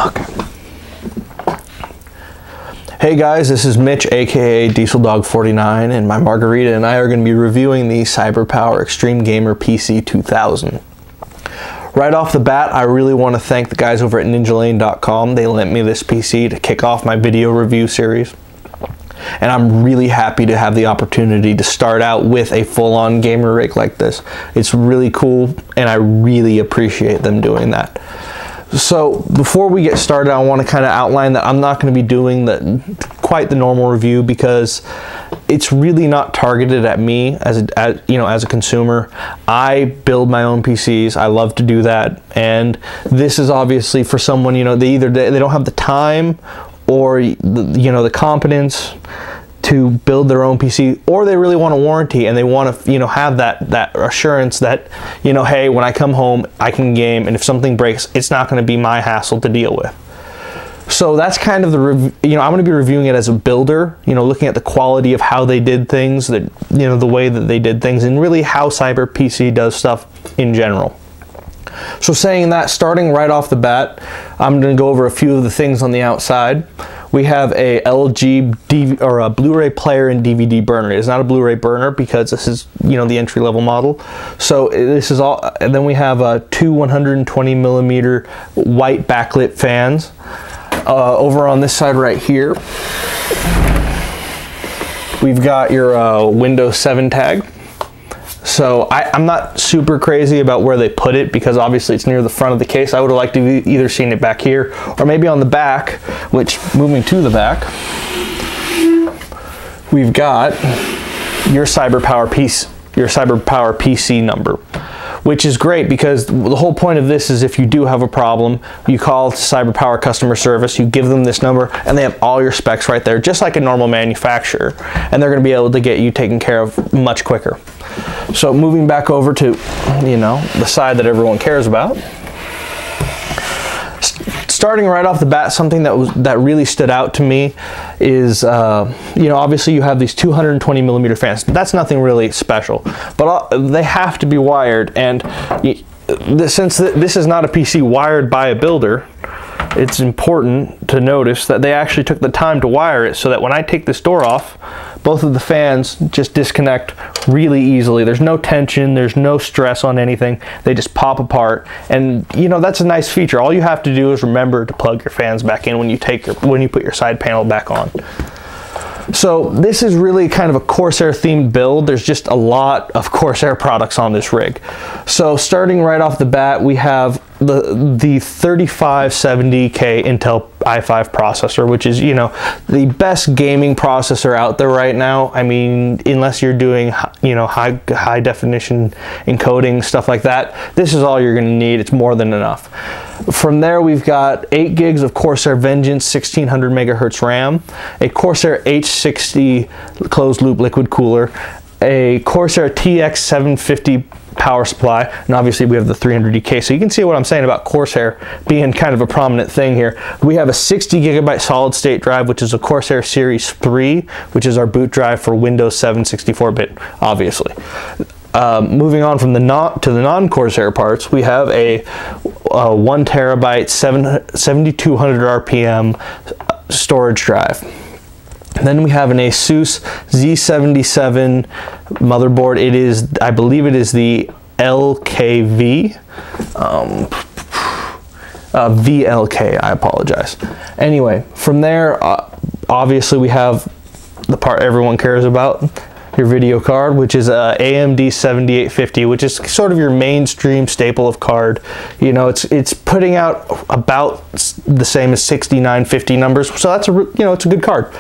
Okay. Hey guys, this is Mitch, aka DieselDog49, and my Margarita and I are going to be reviewing the Cyberpower Extreme Gamer PC 2000. Right off the bat, I really want to thank the guys over at ninjalane.com. They lent me this PC to kick off my video review series. And I'm really happy to have the opportunity to start out with a full-on gamer rig like this. It's really cool, and I really appreciate them doing that. So before we get started, I want to kind of outline that I'm not going to be doing quite the normal review because it's really not targeted at me as a consumer. I build my own PCs. I love to do that, and this is obviously for someone, they don't have the time or the competence to build their own PC, or they really want a warranty and they want to have that assurance that hey, when I come home I can game, and if something breaks it's not going to be my hassle to deal with. So that's kind of the I'm going to be reviewing it as a builder, looking at the quality of how they did things, that the way that they did things, and really how Cyber PC does stuff in general. So saying that, starting right off the bat, I'm going to go over a few of the things on the outside. We have a LG or a Blu-ray player and DVD burner. It's not a Blu-ray burner because this is the entry-level model. So this is all, and then we have two 120 millimeter white backlit fans. Over on this side right here, we've got your Windows 7 tag. So I'm not super crazy about where they put it because obviously it's near the front of the case. I would have liked to have either seen it back here or maybe on the back, which, moving to the back, we've got your Cyberpower PC number, which is great because the whole point of this is if you do have a problem, you call Cyberpower customer service, you give them this number, and they have all your specs right there, just like a normal manufacturer, and they're going to be able to get you taken care of much quicker. So moving back over to, the side that everyone cares about. Starting right off the bat, something that really stood out to me is, obviously you have these 220 millimeter fans. That's nothing really special, but they have to be wired. And since this is not a PC wired by a builder, it's important to notice that they actually took the time to wire it so that when I take this door off, both of the fans just disconnect really easily. There's no tension, there's no stress on anything. They just pop apart, and that's a nice feature. All you have to do is remember to plug your fans back in when you put your side panel back on. So this is really kind of a Corsair themed build. There's just a lot of Corsair products on this rig. So starting right off the bat, we have the 3570K Intel i5 processor, which is the best gaming processor out there right now. I mean, unless you're doing high definition encoding, stuff like that, this is all you're going to need. It's more than enough. From there, we've got 8 gigs of Corsair Vengeance 1600 megahertz RAM, a Corsair H60 closed loop liquid cooler, a Corsair TX750 power supply, and obviously we have the 300DK, so you can see what I'm saying about Corsair being kind of a prominent thing here. We have a 60 gigabyte solid state drive, which is a Corsair Series 3, which is our boot drive for Windows 7 64-bit, obviously. Moving on from the non-Corsair parts, we have a 1 terabyte 7200 RPM storage drive. Then we have an Asus Z77 motherboard. It is, I believe it is the LKV, VLK, I apologize. Anyway, from there, obviously we have the part everyone cares about, your video card, which is a AMD 7850, which is sort of your mainstream staple of card. It's putting out about the same as 6950 numbers, so that's it's a good card.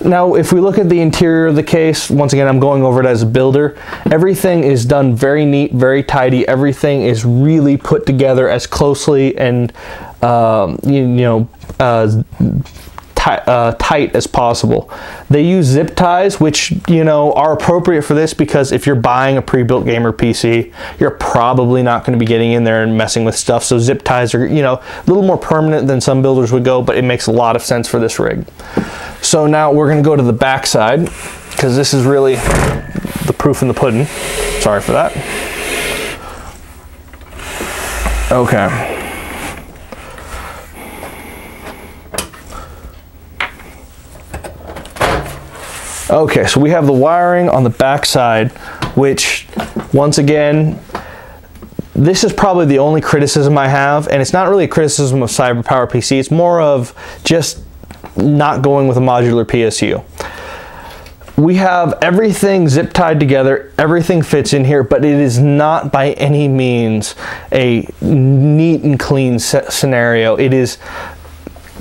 Now, if we look at the interior of the case, once again, I'm going over it as a builder. Everything is done very neat, very tidy. Everything is really put together as closely and tight as possible. They use zip ties, which are appropriate for this because if you're buying a pre-built gamer PC, you're probably not going to be getting in there and messing with stuff. So zip ties are a little more permanent than some builders would go, but it makes a lot of sense for this rig. So now we're going to go to the back side because this is really the proof in the pudding. Sorry for that. Okay. Okay, so we have the wiring on the back side, which once again, this is probably the only criticism I have, and it's not really a criticism of Cyberpower PC, it's more of just not going with a modular PSU. We have everything zip tied together, everything fits in here, but it is not by any means a neat and clean scenario. It is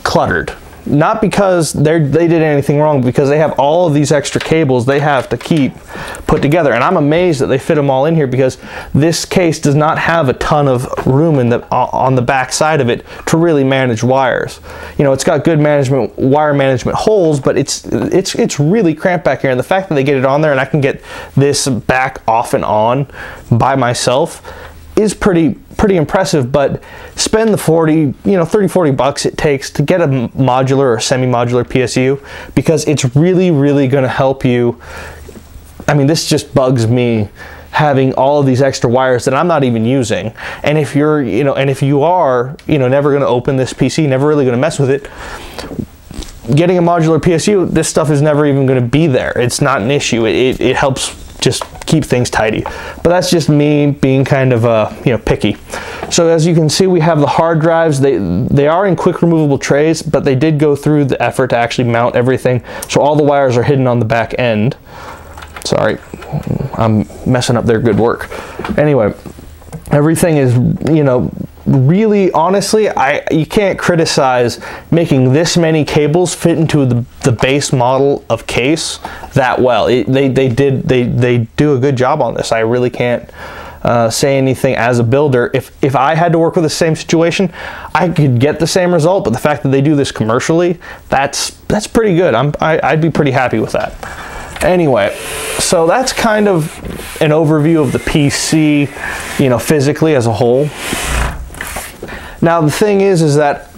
cluttered. Not because they did anything wrong, because they have all of these extra cables they have to keep put together. And I'm amazed that they fit them all in here, because this case does not have a ton of room on the back side of it to really manage wires. You know, it's got good wire management holes, but it's really cramped back here. And the fact that they get it on there and I can get this back off and on by myself is pretty impressive. But spend the 30-40 bucks it takes to get a modular or semi-modular PSU, because it's really going to help you. I mean, this just bugs me, having all of these extra wires that I'm not even using. And if you're, if you are, never going to open this PC, never really going to mess with it, getting a modular PSU, this stuff is never even going to be there. It's not an issue. It helps just keep things tidy. But that's just me being kind of picky. So as you can see, we have the hard drives. They are in quick removable trays, but they did go through the effort to actually mount everything. So all the wires are hidden on the back end. Sorry, I'm messing up their good work. Anyway, everything is, really, honestly, you can't criticize making this many cables fit into the base model of case that well. They do a good job on this. I really can't say anything as a builder. If I had to work with the same situation, I could get the same result, but the fact that they do this commercially, that's pretty good. I'd be pretty happy with that. Anyway, so that's kind of an overview of the PC, physically as a whole. Now the thing is that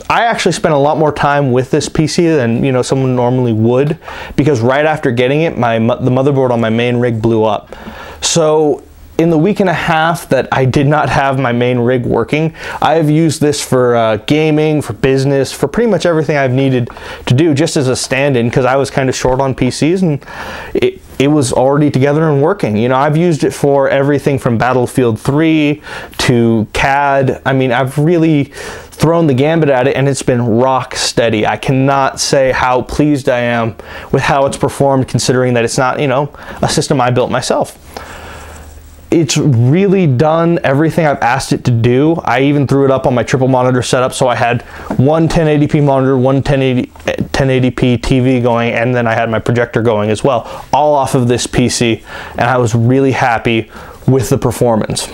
I actually spent a lot more time with this PC than someone normally would, because right after getting it, the motherboard on my main rig blew up. So in the week and a half that I did not have my main rig working, I've used this for gaming, for business, for pretty much everything I've needed to do, just as a stand-in, because I was kind of short on PCs, and it was already together and working. I've used it for everything from Battlefield 3 to CAD. I mean, I've really thrown the gambit at it, and it's been rock steady. I cannot say how pleased I am with how it's performed, considering that it's not, a system I built myself. It's really done everything I've asked it to do. I even threw it up on my triple monitor setup, so I had one 1080p monitor, one 1080p TV going, and then I had my projector going as well, all off of this PC, and I was really happy with the performance.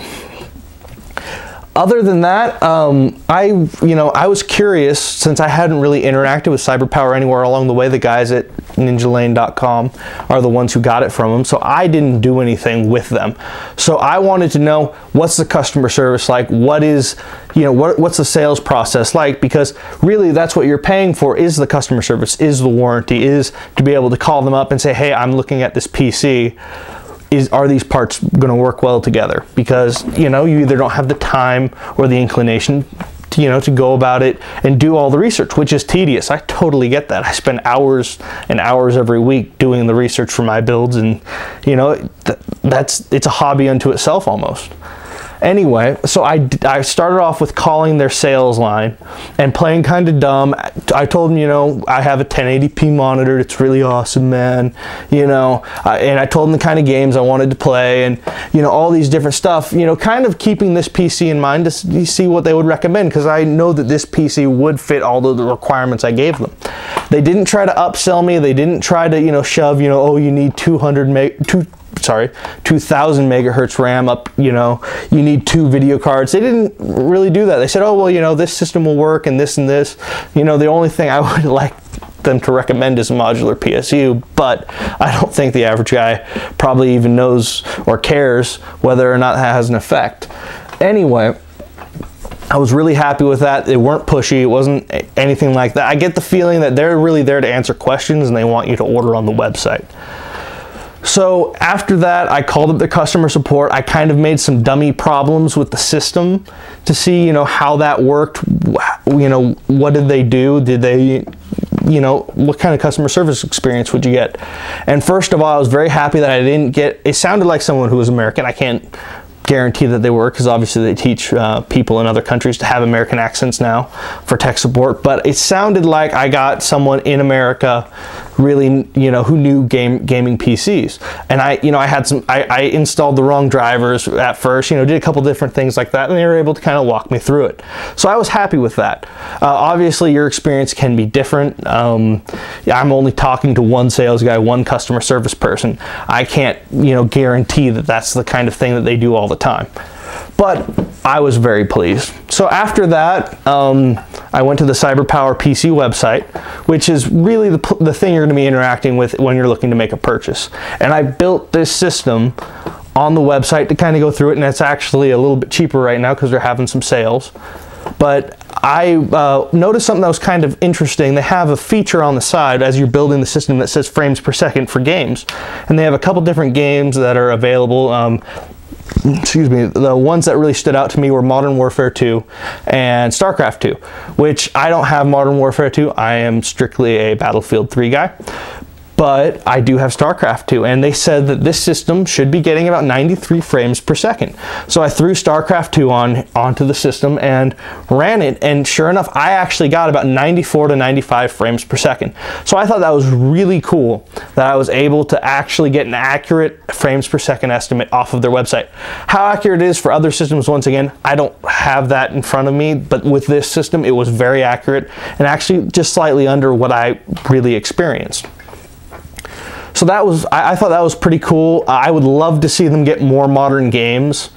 Other than that, I was curious, since I hadn't really interacted with Cyberpower anywhere along the way. The guys at ninjalane.com are the ones who got it from them, so I didn't do anything with them. So I wanted to know, what's the customer service like? What is, what's the sales process like? Because really, that's what you're paying for, is the customer service, is the warranty, is to be able to call them up and say, hey, I'm looking at this PC. Are these parts going to work well together? Because you either don't have the time or the inclination to go about it and do all the research, which is tedious. I totally get that. I spend hours and hours every week doing the research for my builds, and it's a hobby unto itself almost. Anyway, so I started off with calling their sales line and playing kind of dumb. I told them, I have a 1080p monitor. It's really awesome, man. And I told them the kind of games I wanted to play, and, all these different stuff, kind of keeping this PC in mind to see what they would recommend, because I know that this PC would fit all of the requirements I gave them. They didn't try to upsell me. They didn't try to, shove, oh, you need 2000 megahertz RAM up, you need 2 video cards. They didn't really do that. They said, oh, well, this system will work, and this and this. The only thing I would like them to recommend is a modular PSU, but I don't think the average guy probably even knows or cares whether or not that has an effect. Anyway, I was really happy with that. They weren't pushy. It wasn't anything like that. I get the feeling that they're really there to answer questions, and they want you to order on the website. So after that, I called up the customer support. I kind of made some dummy problems with the system to see, how that worked. What did they do? Did they, you know, what kind of customer service experience would you get? And first of all, I was very happy that I didn't get, it sounded like someone who was American. I can't guarantee that they were, because obviously they teach people in other countries to have American accents now for tech support, but it sounded like I got someone in America really, you know, who knew gaming PCs. And I installed the wrong drivers at first, you know, did a couple different things like that, and they were able to kind of walk me through it. So I was happy with that. Obviously your experience can be different. I'm only talking to one sales guy, one customer service person. I can't, you know, guarantee that that's the kind of thing that they do all the time, but I was very pleased. So after that, I went to the Cyberpower PC website, which is really the thing you're going to be interacting with when you're looking to make a purchase. And I built this system on the website to kind of go through it, and it's actually a little bit cheaper right now because they're having some sales. But I noticed something that was kind of interesting. They have a feature on the side as you're building the system that says frames per second for games. And they have a couple different games that are available. Excuse me, the ones that really stood out to me were Modern Warfare 2 and StarCraft 2, which I don't have Modern Warfare 2. I am strictly a Battlefield 3 guy. But I do have StarCraft 2, and they said that this system should be getting about 93 frames per second. So I threw StarCraft 2 onto the system and ran it, and sure enough, I actually got about 94 to 95 frames per second. So I thought that was really cool that I was able to actually get an accurate frames per second estimate off of their website. How accurate it is for other systems, once again, I don't have that in front of me, but with this system, it was very accurate and actually just slightly under what I really experienced. So that was, I thought that was pretty cool. I would love to see them get more modern games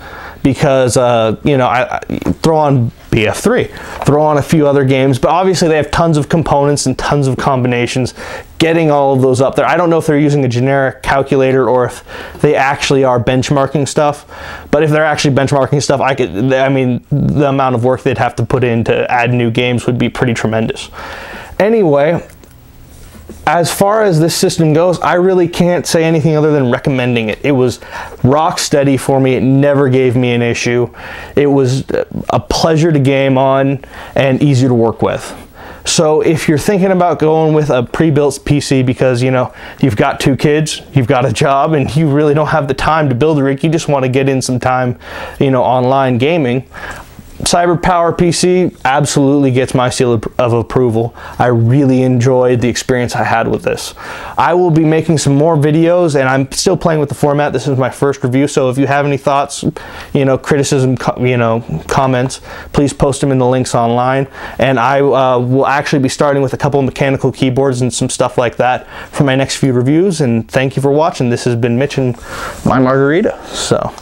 because, you know, I throw on BF3, throw on a few other games, but obviously they have tons of components and tons of combinations. Getting all of those up there, I don't know if they're using a generic calculator or if they actually are benchmarking stuff, but if they're actually benchmarking stuff, I mean, the amount of work they'd have to put in to add new games would be pretty tremendous. Anyway, as far as this system goes, I really can't say anything other than recommending it. It was rock steady for me. It never gave me an issue. It was a pleasure to game on and easy to work with. So if you're thinking about going with a pre-built PC because, you know, you've got 2 kids, you've got a job, and you really don't have the time to build a rig, you just want to get in some time, you know, online gaming, Cyberpower PC absolutely gets my seal of approval. I really enjoyed the experience I had with this. I will be making some more videos, and I'm still playing with the format. This is my first review, so if you have any thoughts, you know, criticism, you know, comments, please post them in the links online. And I will actually be starting with a couple of mechanical keyboards and some stuff like that for my next few reviews. And thank you for watching. This has been Mitch and my margarita. So.